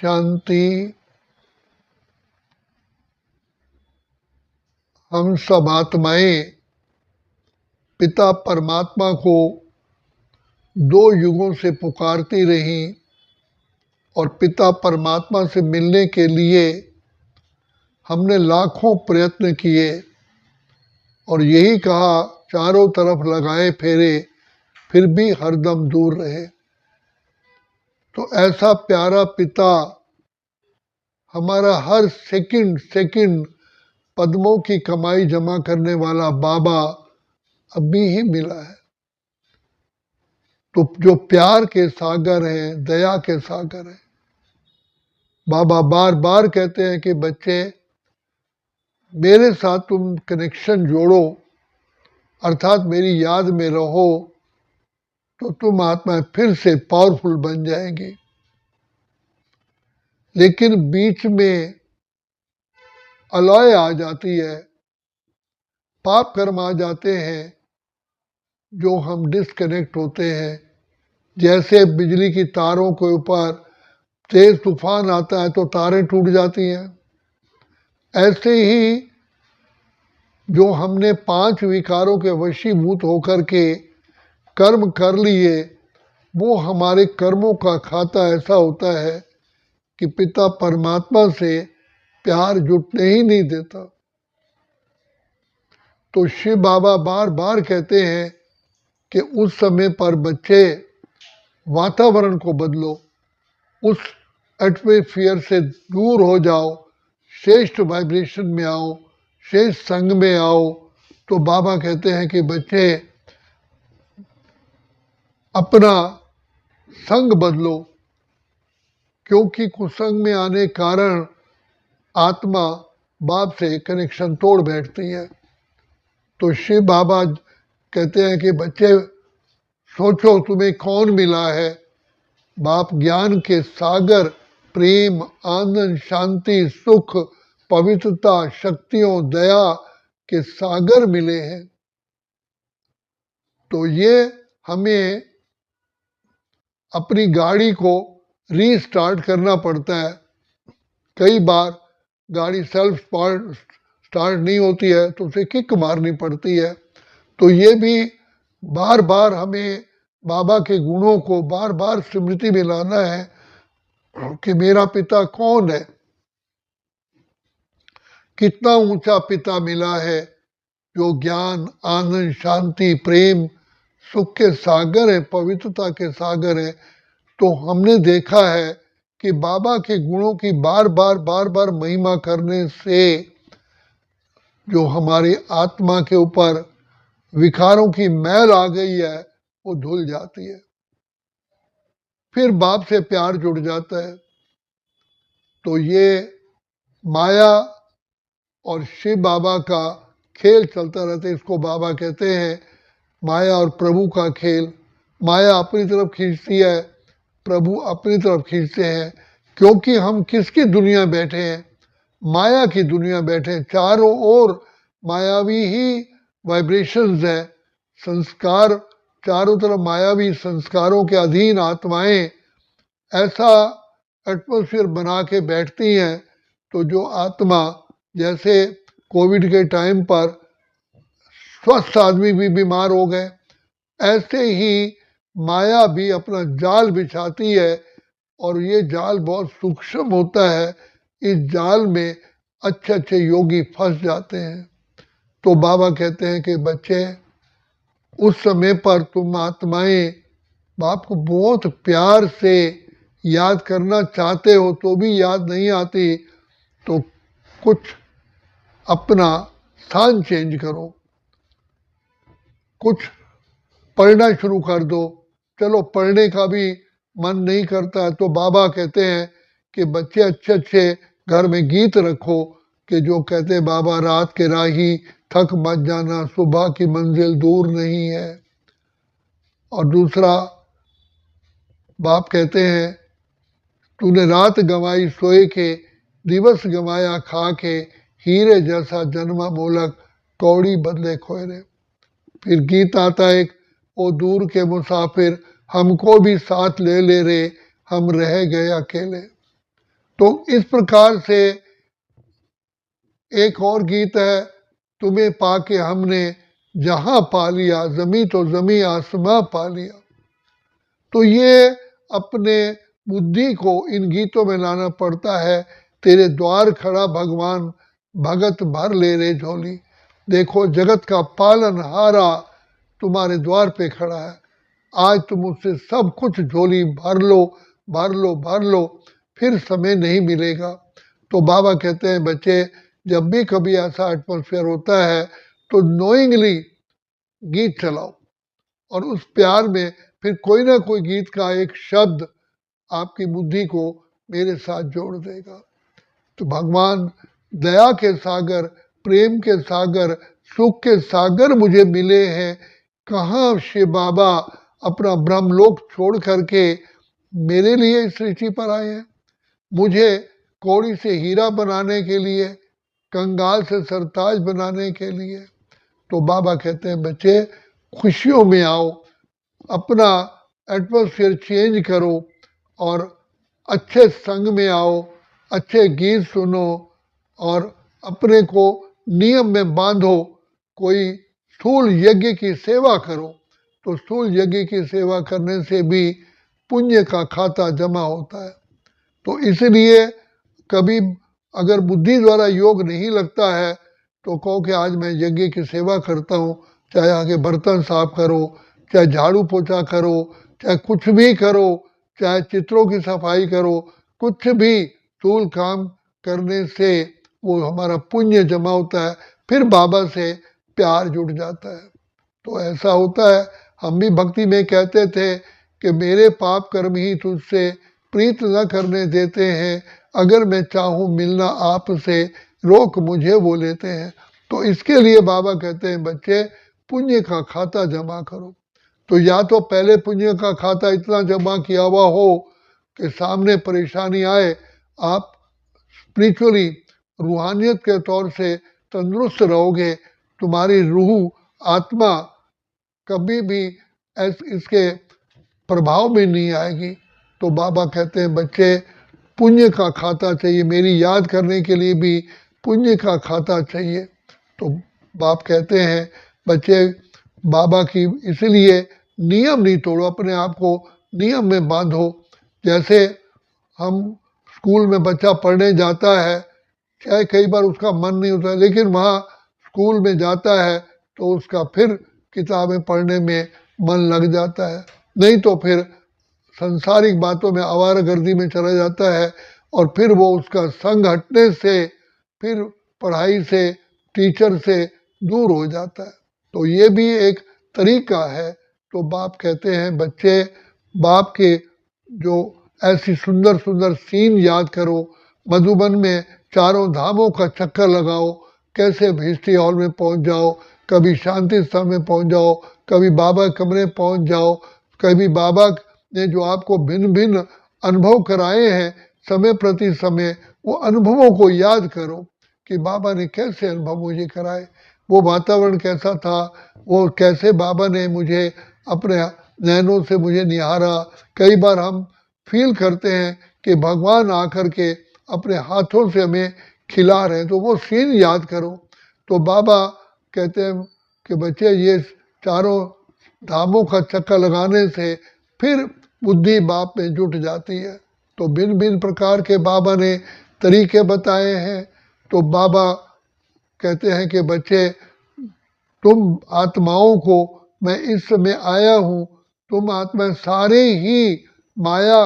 शांति। हम सब आत्माएं पिता परमात्मा को 2 युगों से पुकारती रही और पिता परमात्मा से मिलने के लिए हमने लाखों प्रयत्न किए और यही कहा चारों तरफ लगाए फेरे फिर भी हरदम दूर रहे। तो ऐसा प्यारा पिता, हमारा हर सेकंड सेकंड पद्मों की कमाई जमा करने वाला बाबा अभी ही मिला है। तो जो प्यार के सागर हैं, दया के सागर हैं, बाबा बार बार कहते हैं कि बच्चे मेरे साथ तुम कनेक्शन जोड़ो, अर्थात मेरी याद में रहो, तो तुम आत्माएं फिर से पावरफुल बन जाएंगी। लेकिन बीच में अलॉय आ जाती है, पाप कर्म आ जाते हैं जो हम डिस्कनेक्ट होते हैं। जैसे बिजली की तारों के ऊपर तेज तूफान आता है तो तारें टूट जाती हैं, ऐसे ही जो हमने 5 विकारों के वशीभूत होकर के कर्म कर लिए, वो हमारे कर्मों का खाता ऐसा होता है कि पिता परमात्मा से प्यार जुटने ही नहीं देता। तो शिव बाबा बार बार कहते हैं कि उस समय पर बच्चे वातावरण को बदलो, उस एटमॉस्फेयर से दूर हो जाओ, श्रेष्ठ वाइब्रेशन में आओ, श्रेष्ठ संग में आओ। तो बाबा कहते हैं कि बच्चे अपना संग बदलो, क्योंकि कुसंग में आने कारण आत्मा बाप से कनेक्शन तोड़ बैठती है। तो शिव बाबा कहते हैं कि बच्चे सोचो तुम्हें कौन मिला है। बाप ज्ञान के सागर, प्रेम, आनंद, शांति, सुख, पवित्रता, शक्तियों, दया के सागर मिले हैं। तो ये हमें अपनी गाड़ी को रीस्टार्ट करना पड़ता है। कई बार गाड़ी सेल्फ स्टार्ट नहीं होती है तो उसे किक मारनी पड़ती है। तो ये भी बार बार हमें बाबा के गुणों को बार बार स्मृति में लाना है कि मेरा पिता कौन है, कितना ऊंचा पिता मिला है जो ज्ञान, आनंद, शांति, प्रेम, सुख के सागर है, पवित्रता के सागर है। तो हमने देखा है कि बाबा के गुणों की बार बार महिमा करने से जो हमारी आत्मा के ऊपर विकारों की मैल आ गई है वो धुल जाती है, फिर बाप से प्यार जुड़ जाता है। तो ये माया और शिव बाबा का खेल चलता रहता है। इसको बाबा कहते हैं माया और प्रभु का खेल। माया अपनी तरफ खींचती है, प्रभु अपनी तरफ खींचते हैं, क्योंकि हम किसकी दुनिया बैठे हैं? माया की दुनिया बैठे हैं। चारों ओर मायावी ही वाइब्रेशंस है, संस्कार चारों तरफ मायावी संस्कारों के अधीन आत्माएं ऐसा एटमॉस्फेयर बना के बैठती हैं। तो जो आत्मा, जैसे कोविड के टाइम पर स्वस्थ आदमी भी बीमार हो गए, ऐसे ही माया भी अपना जाल बिछाती है और ये जाल बहुत सूक्ष्म होता है। इस जाल में अच्छे अच्छे योगी फंस जाते हैं। तो बाबा कहते हैं कि बच्चे उस समय पर तुम आत्माएं बाप को बहुत प्यार से याद करना चाहते हो तो भी याद नहीं आती, तो कुछ अपना स्थान चेंज करो, कुछ पढ़ना शुरू कर दो। चलो पढ़ने का भी मन नहीं करता है तो बाबा कहते हैं कि बच्चे अच्छे अच्छे घर में गीत रखो कि जो कहते हैं बाबा रात के राही थक मत जाना, सुबह की मंजिल दूर नहीं है। और दूसरा बाप कहते हैं तूने रात गंवाई सोए के, दिवस गंवाया खा के, हीरे जैसा जन्मा मोलक कौड़ी बदले खोए। फिर गीत आता है, ओ दूर के मुसाफिर हमको भी साथ ले ले रे, हम रह गए अकेले। तो इस प्रकार से एक और गीत है, तुम्हें पाके हमने जहां पा लिया, जमी तो जमी आसमां पा लिया। तो ये अपने बुद्धि को इन गीतों में लाना पड़ता है। तेरे द्वार खड़ा भगवान, भगत भर ले रे झोली। देखो जगत का पालनहारा तुम्हारे द्वार पे खड़ा है, आज तुम उससे सब कुछ झोली भर लो, भर लो, भर लो, फिर समय नहीं मिलेगा। तो बाबा कहते हैं बच्चे, जब भी कभी ऐसा एटमॉस्फेयर होता है तो नोइंगली गीत चलाओ, और उस प्यार में फिर कोई ना कोई गीत का एक शब्द आपकी बुद्धि को मेरे साथ जोड़ देगा। तो भगवान दया के सागर, प्रेम के सागर, सुख के सागर मुझे मिले हैं। कहाँ शिव बाबा अपना ब्रह्मलोक छोड़ करके मेरे लिए इस सृष्टि पर आए हैं, मुझे कौड़ी से हीरा बनाने के लिए, कंगाल से सरताज बनाने के लिए। तो बाबा कहते हैं बच्चे, खुशियों में आओ, अपना एटमॉस्फेयर चेंज करो और अच्छे संग में आओ, अच्छे गीत सुनो और अपने को नियम में बांधो। कोई स्थूल यज्ञ की सेवा करो, तो स्थूल यज्ञ की सेवा करने से भी पुण्य का खाता जमा होता है। तो इसलिए कभी अगर बुद्धि द्वारा योग नहीं लगता है तो कहो कि आज मैं यज्ञ की सेवा करता हूँ, चाहे आगे बर्तन साफ करो, चाहे झाड़ू पोछा करो, चाहे कुछ भी करो, चाहे चित्रों की सफाई करो, कुछ भी स्थूल काम करने से वो हमारा पुण्य जमा होता है, फिर बाबा से प्यार जुड़ जाता है। तो ऐसा होता है, हम भी भक्ति में कहते थे कि मेरे पाप कर्म ही तुझसे प्रीत न करने देते हैं, अगर मैं चाहूँ मिलना आपसे रोक मुझे वो लेते हैं। तो इसके लिए बाबा कहते हैं बच्चे, पुण्य का खाता जमा करो। तो या तो पहले पुण्य का खाता इतना जमा किया हुआ हो कि सामने परेशानी आए आप स्पिरिचुअली, रूहानियत के तौर से तंदुरुस्त रहोगे, तुम्हारी रूह आत्मा कभी भी इसके प्रभाव में नहीं आएगी। तो बाबा कहते हैं बच्चे, पुण्य का खाता चाहिए, मेरी याद करने के लिए भी पुण्य का खाता चाहिए। तो बाप कहते हैं बच्चे, बाबा की इसलिए नियम नहीं तोड़ो, अपने आप को नियम में बांधो। जैसे हम स्कूल में बच्चा पढ़ने जाता है, चाहे कई बार उसका मन नहीं होता, लेकिन वहाँ स्कूल में जाता है तो उसका फिर किताबें पढ़ने में मन लग जाता है, नहीं तो फिर संसारिक बातों में आवारागर्दी में चला जाता है, और फिर वो उसका संग हटने से फिर पढ़ाई से, टीचर से दूर हो जाता है। तो ये भी एक तरीका है। तो बाप कहते हैं बच्चे, बाप के जो ऐसी सुंदर सुंदर सीन याद करो, मधुबन में चारों धामों का चक्कर लगाओ, कैसे हिस्ट्री हॉल में पहुंच जाओ, कभी शांति स्थल में पहुंच जाओ, कभी बाबा कमरे पहुंच जाओ, कभी बाबा ने जो आपको भिन्न भिन्न अनुभव कराए हैं समय प्रति समय, वो अनुभवों को याद करो कि बाबा ने कैसे अनुभव मुझे कराए, वो वातावरण कैसा था, वो कैसे बाबा ने मुझे अपने नैनों से मुझे निहारा। कई बार हम फील करते हैं कि भगवान आकर के अपने हाथों से हमें खिला रहे हैं, तो वो सीन याद करो। तो बाबा कहते हैं कि बच्चे, ये चारों धामों का चक्कर लगाने से फिर बुद्धि बाप में जुट जाती है। तो भिन्न भिन्न प्रकार के बाबा ने तरीके बताए हैं। तो बाबा कहते हैं कि बच्चे, तुम आत्माओं को मैं इस समय आया हूँ, तुम आत्मा सारे ही माया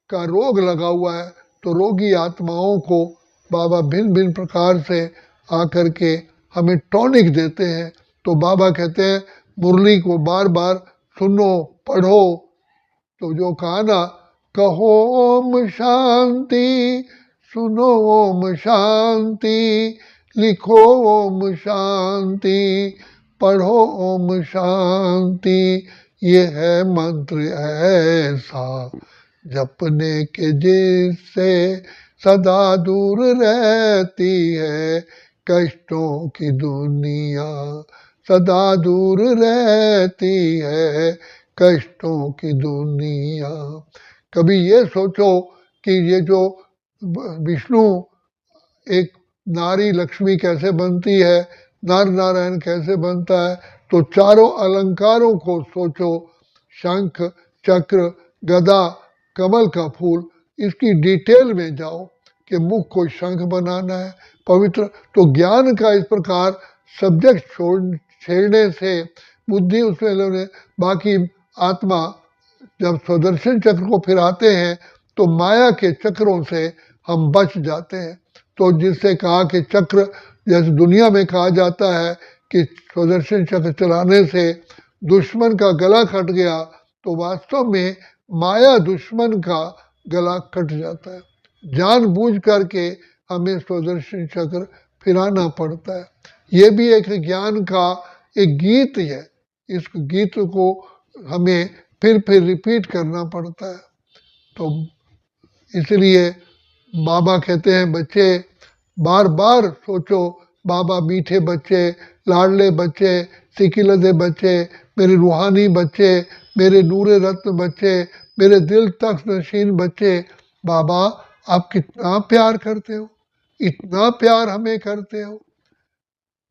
का रोग लगा हुआ है, तो रोगी आत्माओं को बाबा भिन्न भिन्न प्रकार से आकर के हमें टॉनिक देते हैं। तो बाबा कहते हैं मुरली को बार बार सुनो, पढ़ो। तो जो कहा ना, कहो ओम शांति, सुनो ओम शांति, लिखो ओम शांति, पढ़ो ओम शांति, ये है मंत्र ऐसा जपने के जिससे सदा दूर रहती है कष्टों की दुनिया, सदा दूर रहती है कष्टों की दुनिया। कभी ये सोचो कि ये जो विष्णु एक नारी लक्ष्मी कैसे बनती है, नर नारायण कैसे बनता है, तो चारों अलंकारों को सोचो, शंख चक्र गदा कमल का फूल, इसकी डिटेल में जाओ कि मुख को शंख बनाना है पवित्र। तो ज्ञान का इस प्रकार सब्जेक्ट छेड़ने से बुद्धि उसमें लेने, बाकी आत्मा जब सुदर्शन चक्र को फिराते हैं तो माया के चक्रों से हम बच जाते हैं। तो जिससे कहा कि चक्र, जैसे दुनिया में कहा जाता है कि सुदर्शन चक्र चलाने से दुश्मन का गला कट गया, तो वास्तव में माया दुश्मन का गला कट जाता है। जानबूझ करके हमें सुदर्शन चक्र फिराना पड़ता है। ये भी एक ज्ञान का एक गीत है, इस गीत को हमें फिर रिपीट करना पड़ता है। तो इसलिए बाबा कहते हैं बच्चे बार बार सोचो, बाबा मीठे बच्चे, लाडले बच्चे, सिकिलदे बच्चे, मेरे रूहानी बच्चे, मेरे नूरे रत्न बच्चे, मेरे दिल तक नशीन बच्चे, बाबा आप कितना प्यार करते हो, इतना प्यार हमें करते हो।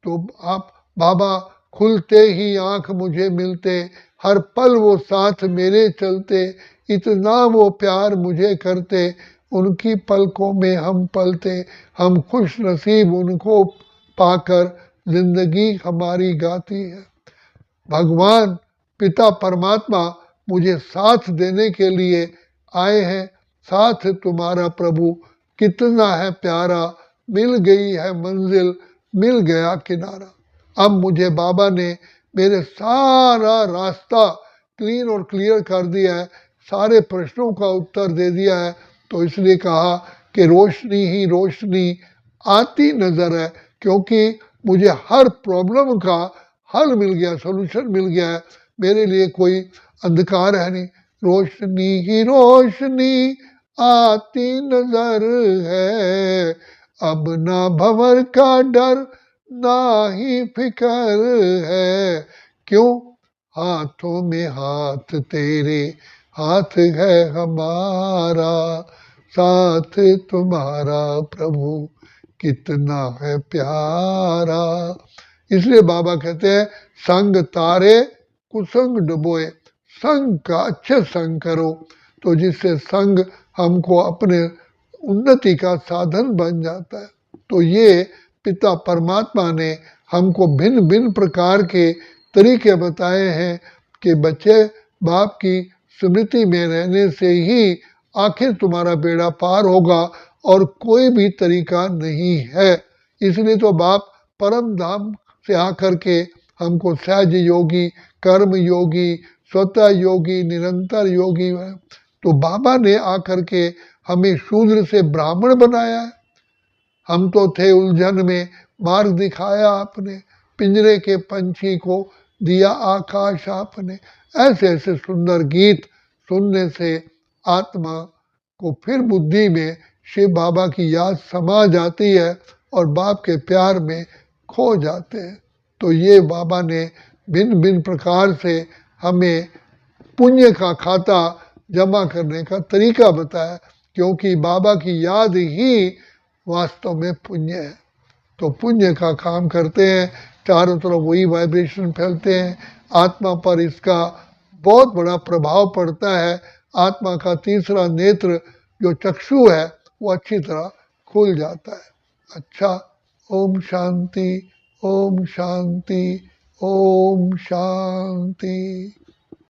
तो आप बाबा खुलते ही आंख मुझे मिलते, हर पल वो साथ मेरे चलते, इतना वो प्यार मुझे करते, उनकी पलकों में हम पलते, हम खुश नसीब उनको पाकर जिंदगी हमारी गाती है। भगवान पिता परमात्मा मुझे साथ देने के लिए आए हैं, साथ तुम्हारा प्रभु कितना है प्यारा, मिल गई है मंजिल, मिल गया किनारा। अब मुझे बाबा ने मेरे सारा रास्ता क्लीन और क्लियर कर दिया है, सारे प्रश्नों का उत्तर दे दिया है। तो इसलिए कहा कि रोशनी ही रोशनी आती नजर है, क्योंकि मुझे हर प्रॉब्लम का हल मिल गया, सोल्यूशन मिल गया है, मेरे लिए कोई अंधकार है नहीं। रोशनी ही रोशनी आती नजर है, अब ना भंवर का डर ना ही फिकर है, क्यों हाथों में हाथ तेरे, हाथ है हमारा, साथ तुम्हारा प्रभु कितना है प्यारा। इसलिए बाबा कहते हैं संग तारे कुसंग डुबोए, संग का अच्छे संग करो, तो जिससे संग हमको अपने उन्नति का साधन बन जाता है। तो ये पिता परमात्मा ने हमको भिन्न भिन्न प्रकार के तरीके बताए हैं कि बच्चे बाप की स्मृति में रहने से ही आखिर तुम्हारा बेड़ा पार होगा, और कोई भी तरीका नहीं है। इसलिए तो बाप परम धाम से आकर के हमको सहज योगी, कर्म योगी, स्वतः योगी, निरंतर योगी है। तो बाबा ने आकर के हमें शूद्र से ब्राह्मण बनाया है। हम तो थे उलझन में, मार्ग दिखाया आपने, पिंजरे के पंछी को दिया आकाश आपने। ऐसे ऐसे सुंदर गीत सुनने से आत्मा को फिर बुद्धि में शिव बाबा की याद समा जाती है और बाप के प्यार में खो जाते हैं। तो ये बाबा ने भिन्न भिन्न प्रकार से हमें पुण्य का खाता जमा करने का तरीका बताया, क्योंकि बाबा की याद ही वास्तव में पुण्य है। तो पुण्य का काम करते हैं, चारों तरफ वही वाइब्रेशन फैलते हैं, आत्मा पर इसका बहुत बड़ा प्रभाव पड़ता है। आत्मा का तीसरा नेत्र जो चक्षु है वो अच्छी तरह खुल जाता है। अच्छा, ओम शांति, ओम शांति, ओम शांति।